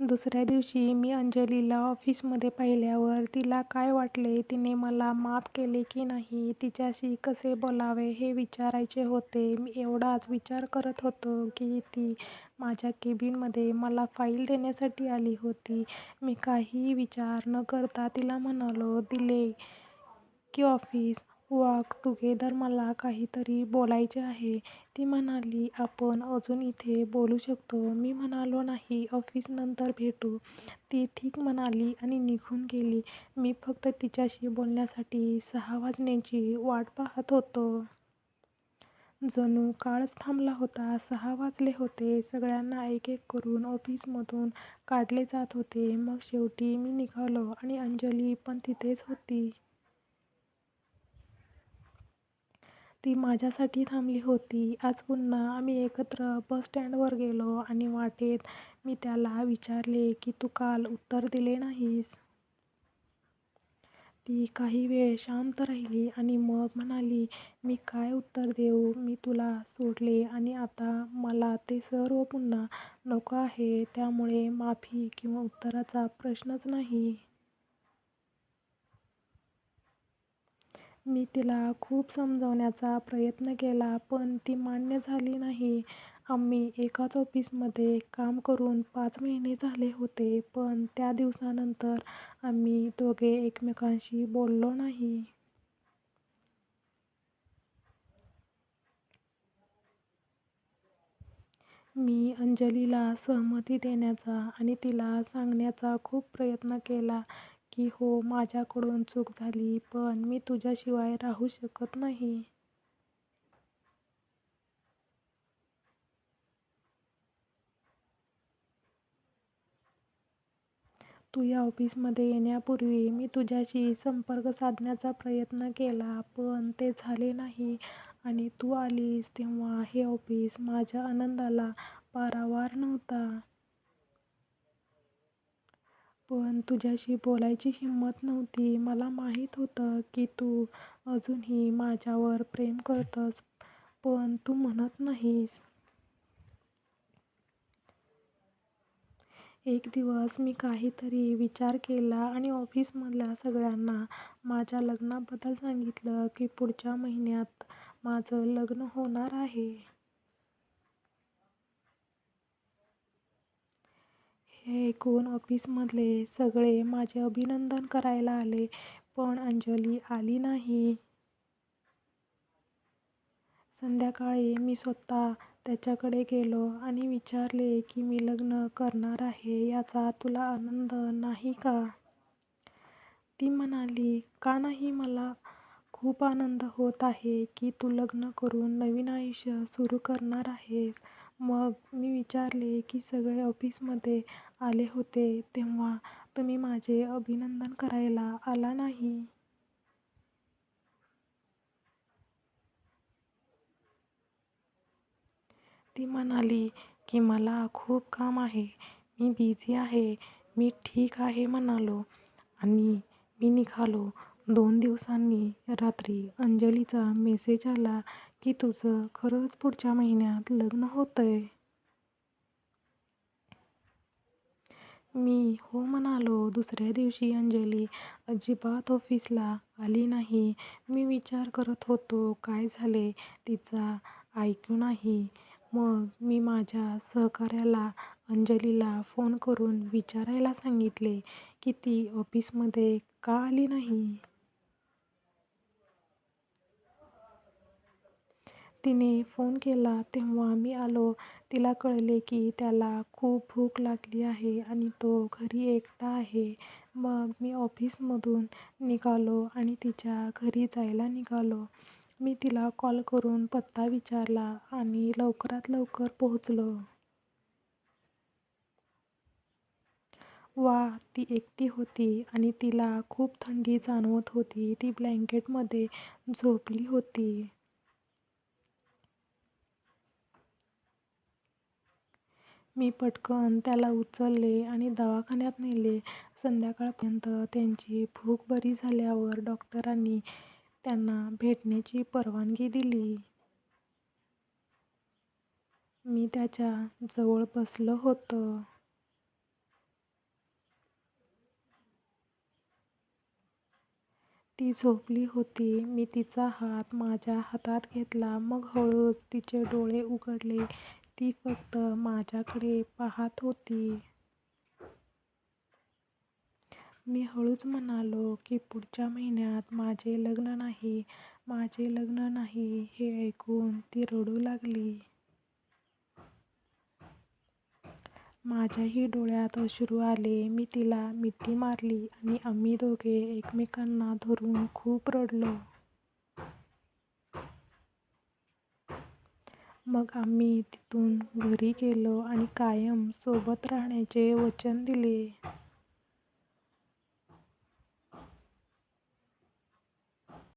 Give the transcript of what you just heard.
दुसऱ्या दिवशी मी अंजलीला ऑफिसमध्ये पाहिल्यावर तिला काय वाटले, तिने मला माफ केले की नाही, तिच्याशी कसे बोलावे हे विचारायचे होते. मी एवढाच विचार करत होतो की ती माझ्या केबिनमध्ये मला फाईल देण्यासाठी आली होती. मी काहीही विचार न करता तिला म्हणालो, दिले की ऑफिस वॉक टुगेदर मला काहीतरी बोलायचे आहे. ती म्हणाली, आपण अजून इथे बोलू शकतो. मी म्हणालो, नाही, ऑफिसनंतर भेटू. ती ठीक म्हणाली आणि निघून गेली. मी फक्त तिच्याशी बोलण्यासाठी 6 वाजण्याची वाट पाहत होतो. जणू काळच थांबला होता. 6 वाजले होते. सगळ्यांना एक-एक करून ऑफिसमधून काढले जात होते. मग शेवटी मी निघालो आणि अंजली पण तिथेच होती. ती माझ्यासाठी थांबली होती. आज पुन्हा आम्ही एकत्र बस स्टँडवर गेलो आणि वाटेत मी त्याला विचारले की तू काल उत्तर दिले नाहीस. ती काही वेळ शांत राहिली आणि मग म्हणाली, मी काय उत्तर देऊ? मी तुला सोडले आणि आता मला ते सर्व पुन्हा नको आहे. त्यामुळे माफी किंवा उत्तराचा प्रश्नच नाही. मी तिला खूप समजावण्याचा प्रयत्न केला, पण ती मान्य झाली नाही. आम्ही एकाच ऑफिसमध्ये काम करून 5 महिने झाले होते, पण त्या दिवसानंतर आम्ही दोघे एकमेकांशी बोललो नाही. मी अंजलीला सहमती देण्याचा आणि तिला सांगण्याचा खूप प्रयत्न केला की हो, माझ्याकडून चूक झाली, पण मी तुझ्याशिवाय राहू शकत नाही. तू या ऑफिसमध्ये येण्यापूर्वी मी तुझ्याशी संपर्क साधण्याचा प्रयत्न केला, पण ते झाले नाही आणि तू आलीस तेव्हा हे ऑफिस माझ्या आनंदाला पारावार नव्हता. पण तुझ्याशी बोलायची हिंमत नव्हती. मला माहीत होतं की तू अजूनही माझ्यावर प्रेम करतोस, पण तू म्हणत नाहीस. एक दिवस मी काहीतरी विचार केला आणि ऑफिसमधल्या सगळ्यांना माझ्या लग्नाबद्दल सांगितलं की पुढच्या महिन्यात माझं लग्न होणार आहे. हे ऐकून ऑफिसमधले सगळे माझे अभिनंदन करायला आले, पण अंजली आली नाही. संध्याकाळी मी स्वतः त्याच्याकडे गेलो आणि विचारले की मी लग्न करणार आहे, याचा तुला आनंद नाही का? ती म्हणाली, का नाही, मला खूप आनंद होत आहे की तू लग्न करून नवीन आयुष्य सुरू करणार आहेस. मग मी विचारले की सगळे ऑफिसमध्ये आले होते तेव्हा तुम्ही माझे अभिनंदन करायला आला नाही. ती म्हणाली की मला खूप काम आहे, मी बिझी आहे. मी ठीक आहे म्हणालो आणि मी निघालो. 2 दिवसांनी रात्री अंजलीचा मेसेज आला की तुझं खरंच पुढच्या महिन्यात लग्न होतंय. मी हो म्हणालो. दुसऱ्या दिवशी अंजली अजिबात ऑफिसला आली नाही. मी विचार करत होतो, काय झाले, तिचा ऐकू नाही. मग मी माझ्या सहकाऱ्याला अंजलीला फोन करून विचारायला सांगितले की ती ऑफिसमध्ये का आली नाही. तिने फोन केला तेव्हा मी आलो. तिला कळले की त्याला खूप भूक लागली आहे आणि तो घरी एकटा आहे. मग मी ऑफिसमधून निघालो आणि तिच्या घरी जायला निघालो. मी तिला कॉल करून पत्ता विचारला आणि लवकरात लवकर पोहोचलो. वा, ती एकटी होती आणि तिला खूप थंडी जाणवत होती. ती ब्लँकेटमध्ये झोपली होती. मी पटकन त्याला उचलले आणि दवाखान्यात नेले. संध्याकाळपर्यंत त्यांची भूक बरी झाल्यावर डॉक्टरांनी त्यांना भेटण्याची परवानगी दिली. मी त्याच्या जवळ बसलो होतो. ती झोपली होती. मी तिचा हात माझ्या हातात घेतला. मग हळूच तिचे डोळे उघडले. ती फक्त माझ्याकडे पाहत होती. मी हळूच म्हणालो की पुढच्या महिन्यात माझे लग्न नाही, माझे लग्न नाही. हे ऐकून ती रडू लागली. माझ्याही डोळ्यात अश्रू आले. मी तिला मिठी मारली आणि आम्ही दोघे एकमेकांना धरून खूप रडलो. मग आम्ही तिथून घरी गेलो आणि कायम सोबत राहण्याचे वचन दिले.